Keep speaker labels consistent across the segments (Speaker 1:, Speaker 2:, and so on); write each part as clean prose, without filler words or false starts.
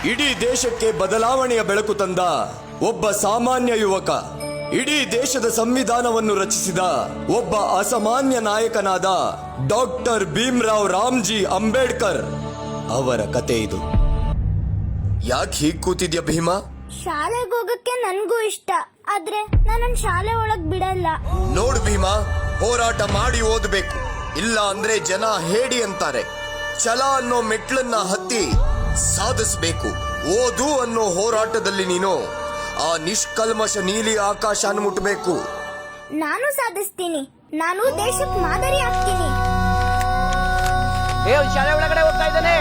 Speaker 1: ಇಡೀ ದೇಶಕ್ಕೆ ಬದಲಾವಣೆಯ ಬೆಳಕು ತಂದ ಒಬ್ಬ ಸಾಮಾನ್ಯ ಯುವಕ, ಇಡೀ ದೇಶದ ಸಂವಿಧಾನವನ್ನು ರಚಿಸಿದ ಒಬ್ಬ ಅಸಾಮಾನ್ಯ ನಾಯಕನಾದ ಡಾಕ್ಟರ್ ಭೀಮ್ರಾವ್ ರಾಮ್ಜಿ ಅಂಬೇಡ್ಕರ್ ಅವರ ಕತೆ ಇದು. ಯಾಕೆ ಹೀಗ್ ಕೂತಿದ್ಯಾ ಭೀಮಾ?
Speaker 2: ಶಾಲೆಗೆ ಹೋಗಕ್ಕೆ ನನ್ಗೂ ಇಷ್ಟ, ಆದ್ರೆ ನನ್ನ ಶಾಲೆ ಒಳಗ್ ಬಿಡಲ್ಲ.
Speaker 1: ನೋಡು ಭೀಮಾ, ಹೋರಾಟ ಮಾಡಿ ಓದಬೇಕು, ಇಲ್ಲ ಅಂದ್ರೆ ಜನ ಹೇಡಿ ಅಂತಾರೆ. ಛಲ ಅನ್ನೋ ಮೆಟ್ಲನ್ನ ಹತ್ತಿ ಸಾಧಿಸಬೇಕು. ಓದು ಅನ್ನೋ ಹೋರಾಟದಲ್ಲಿ ನೀನು ಆ ನಿಷ್ಕಲ್ಮಶ ನೀಲಿ ಆಕಾಶನ ಮುಟ್ಟಬೇಕು.
Speaker 2: ನಾನು ಸಾಧಿಸ್ತೀನಿ. ನಾನು ದೇಶಕ್ಕೆ ಮಾದರಿ ಆಗ್ತೀನಿ.
Speaker 3: ಶಾಲೆ ಒಳಗಡೆ ಹೋಗ್ತಾ ಇದ್ದಾನೆ,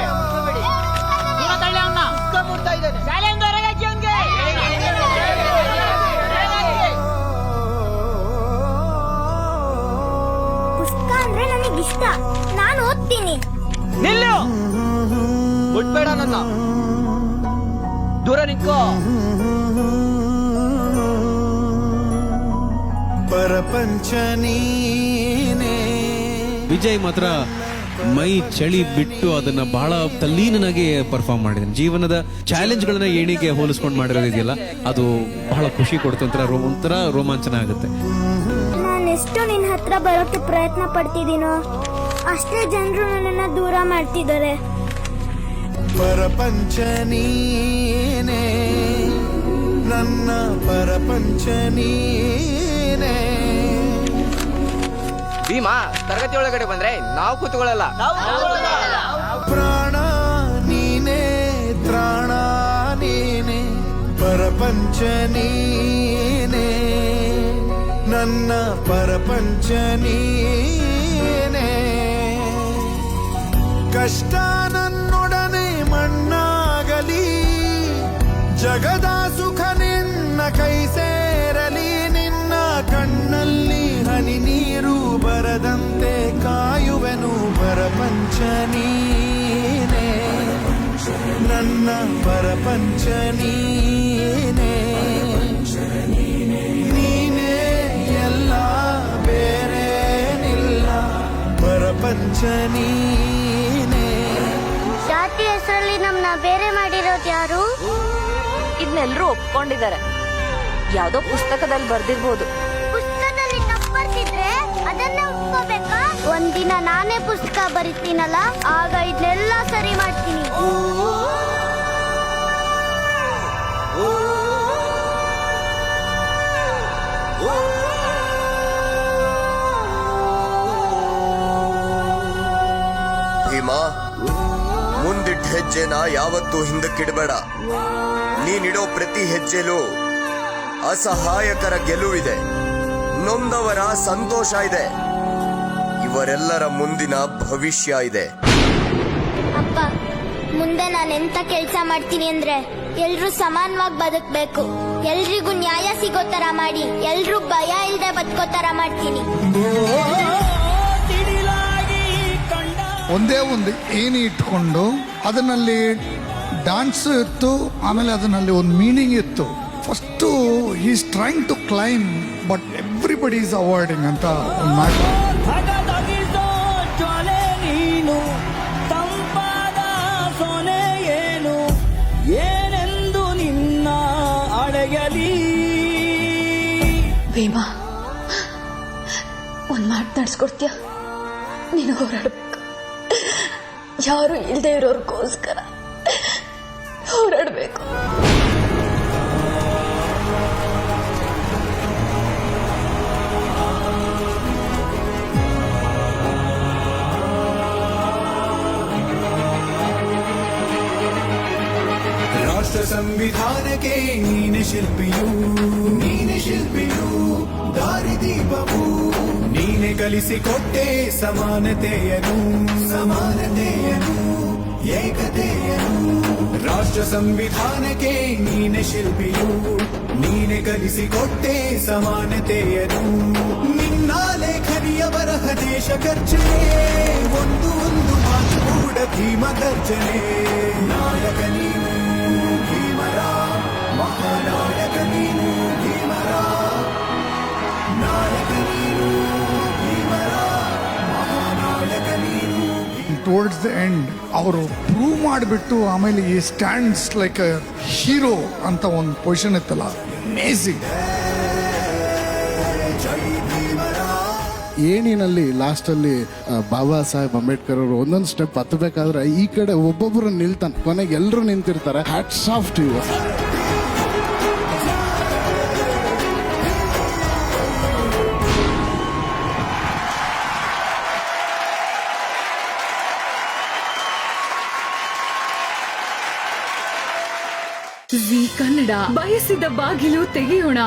Speaker 3: ಶಾಲೆಯಿಂದ ಹೊರಗೆ ಹಾಕಿ ಅವ್ನಿಗೆ.
Speaker 2: ಪುಸ್ತಕ ಅಂದ್ರೆ ನನಗಿಷ್ಟ, ನಾನು ಓದ್ತೀನಿ.
Speaker 3: ನಿಲ್ಲು, ಮುಟ್ಬೇಡ ನನ್ನ, ದೂರ ನಿಂತ್ಕೋ.
Speaker 4: ಪ್ರಪಂಚ ನೀನೇ.
Speaker 5: ವಿಜಯ್ ಮಾತ್ರ ಮೈ ಚಳಿ ಬಿಟ್ಟು ಅದನ್ನ ಬಹಳ ತಲ್ಲೀನಾಗಿ ಪರ್ಫಾರ್ಮ್ ಮಾಡಿದ್ದಾನೆ. ಜೀವನದ ಚಾಲೆಂಜ್ಗಳನ್ನ ಏಣಿಗೆ ಹೋಲಿಸ್ಕೊಂಡು ಮಾಡಿರೋದಿದೆಯಲ್ಲ, ಅದು ಬಹಳ ಖುಷಿ ಕೊಡುತ್ತೆ, ಒಂಥರ ರೋಮಾಂಚನ ಆಗುತ್ತೆ.
Speaker 2: ನಾನೆಷ್ಟು ನಿನ್ನ ಹತ್ರ ಬರೋಕೆ ಪ್ರಯತ್ನ ಪಡ್ತಿದ್ದೀನೋ ಅಷ್ಟೇ ಜನರು ನನ್ನನ್ನ ದೂರ ಮಾಡ್ತಿದ್ದಾರೆ.
Speaker 4: ಪ್ರಪಂಚ ನೀನೇ, ನನ್ನ ಪ್ರಪಂಚ ನೀನೇ.
Speaker 3: ಭೀಮಾ, ತರಗತಿ ಒಳಗಡೆ ಬಂದ್ರೆ ನಾವು ಕೂತ್ಕೊಳ್ಳಲ್ಲ.
Speaker 4: ಪ್ರಾಣ ನೀನೇ, ತ್ರಾಣ ನೀನೇ, ಪ್ರಪಂಚ ನೀನೇ, ನನ್ನ ಪ್ರಪಂಚ ನೀನೇ. ಕಷ್ಟ ನನ್ನೊಡನೆ ಮಣ್ಣಾಗಲಿ, ಜಗದ ಸುಖ ನಿನ್ನ ಕೈ ಸೇರಲಿ. ನಿನ್ನ ಕಣ್ಣಲ್ಲಿ ಹನಿ ನೀರು ಬರದಂತೆ ಕಾಯುವೆನು. ಪ್ರಪಂಚ ನೀನೇ, ನನ್ನ ಪ್ರಪಂಚ ನೀನೇ. ನೀನೇ ಎಲ್ಲ, ಬೇರೇನಿಲ್ಲ. ಪ್ರಪಂಚ ನೀನೇ.
Speaker 2: ಜಾತಿ ಹೆಸರಲ್ಲಿ ನಮ್ಮನ್ನ ಬೇರೆ ಮಾಡಿರೋದು ಯಾರು?
Speaker 6: ಇದನ್ನೆಲ್ಲರೂ ಒಪ್ಕೊಂಡಿದ್ದಾರೆ. ಯಾವ್ದೋ ಪುಸ್ತಕದಲ್ಲಿ ಬರ್ದಿರ್ಬೋದು.
Speaker 2: ಪುಸ್ತಕದಲ್ಲಿ ತಪ್ಪು ಬರ್ತಿದ್ರೆ ಅದನ್ನ ಒಪ್ಕೋಬೇಕಾ? ಒಂದಿನ ನಾನೇ ಪುಸ್ತಕ ಬರೀತೀನಲ್ಲ, ಆಗ ಇದನ್ನೆಲ್ಲ ಸರಿ ಮಾಡ್ತೀನಿ.
Speaker 1: ಭೀಮಾ, ಮುಂದಿಟ್ಟ ಹೆಜ್ಜೆನ ಯಾವತ್ತೂ ಹಿಂದಕ್ಕಿಡಬೇಡ. ನೀನಿಡೋ ಪ್ರತಿ ಹೆಜ್ಜೆಲೂ ಅಸಹಾಯಕರ ಗೆಲುವಿದೆ, ನೊಂದವರ ಸಂತೋಷ ಇದೆ, ಇವರೆಲ್ಲರ ಮುಂದಿನ ಭವಿಷ್ಯ ಇದೆ.
Speaker 2: ಅಪ್ಪ, ಮುಂದೆ ನಾನು ಎಂತ ಕೆಲಸ ಮಾಡ್ತೀನಿ ಅಂದ್ರೆ ಎಲ್ರೂ ಸಮಾನವಾಗಿ ಬದುಕಬೇಕು, ಎಲ್ರಿಗೂ ನ್ಯಾಯ ಸಿಗೋ ತರ ಮಾಡಿ, ಎಲ್ರೂ ಭಯ ಇಲ್ಲದೆ ಬದುಕೋ ತರ ಮಾಡ್ತೀನಿ.
Speaker 7: ಒಂದೇ ಒಂದು ಏಣಿ ಇಟ್ಕೊಂಡು ಅದರಲ್ಲಿ ಡ್ಯಾನ್ಸ್ ಇತ್ತು, ಆಮೇಲೆ ಅದರಲ್ಲಿ ಒಂದು ಮೀನಿಂಗ್ ಇತ್ತು. First is trying to claim but everybody is avoiding ಅಂತ ಒಂದು ಮಾತು.
Speaker 8: ನೀನು ತಂಪಾದ ಸೊನೆ ಏನು, ಏನೆಂದು ನಿನ್ನ ಅಡೆಯಲಿ.
Speaker 6: ಭೀಮಾ, ಒಂದ್ ಮಾತು ನಡ್ಸ್ಕೊಡ್ತೀಯ? ನೀನು ಹೋರಾಡ್ಬೇಕು, ಯಾರು ಇಲ್ದೇ ಇರೋರ್ಗೋಸ್ಕರ ಹೋರಾಡ್ಬೇಕು.
Speaker 4: ರಾಷ್ಟ್ರ ಸಂವಿಧಾನಕ್ಕೆ ನೀನೆ ಶಿಲ್ಪಿಯು, ನೀನೆ ಶಿಲ್ಪಿಯು, ದಾರಿದೀಪವು ನೀನೆ ಕಲಿಸಿಕೊಟ್ಟೆ. ಸಮಾನತೆಯನು, ಸಮಾನತೆಯನು, ಏಕತೆಯನು. ರಾಷ್ಟ್ರ ಸಂವಿಧಾನಕ್ಕೆ ನೀನೆ ಶಿಲ್ಪಿಯು, ನೀನೆ ಕಲಿಸಿಕೊಟ್ಟೆ. ಸಮಾನತೆಯನು ನಿನ್ನ ಲೇಖನಿಯ ಬರಹ ದೇಶ ಖರ್ಚನೆ. ಒಂದು ಒಂದು ಮಾತು ಕೂಡ ಭೀಮ ಗರ್ಜನೆ. ನಾಯಕ ನೀನು ಭೀಮರ, ಮಹಾನಾಯಕ ನೀನು ಭೀಮರ, ನಾಯಕ ನೀನು ಭೀಮರ, ಮಹಾನಾಯಕ ನೀನು.
Speaker 7: ಟುವರ್ಡ್ಸ್ ದ ಎಂಡ್ ಅವರು ಪ್ರೂವ್ ಮಾಡಿಬಿಟ್ಟು ಆಮೇಲೆ ಈ ಸ್ಟ್ಯಾಂಡ್ಸ್ ಲೈಕ್ ಅ ಹೀರೋ ಅಂತ ಒಂದು ಪೊಸಿಷನ್ ಇತ್ತಲ್ಲ, ಅಮೇಝಿಂಗ್.
Speaker 9: ಏಣಿನಲ್ಲಿ ಲಾಸ್ಟಲ್ಲಿ ಬಾಬಾ ಸಾಹೇಬ್ ಅಂಬೇಡ್ಕರ್ ಅವರು ಒಂದೊಂದು ಸ್ಟೆಪ್ ಹತ್ತಬೇಕಾದ್ರೆ ಈ ಕಡೆ ಒಬ್ಬೊಬ್ಬರು ನಿಲ್ತಾನೆ, ಕೊನೆಗೆ ಎಲ್ಲರೂ ನಿಂತಿರ್ತಾರೆ. Hats off to you.
Speaker 6: Zee Kannada ಬಯಸಿದ ಬಾಗಿಲು ತೆಗೆಯೋಣ.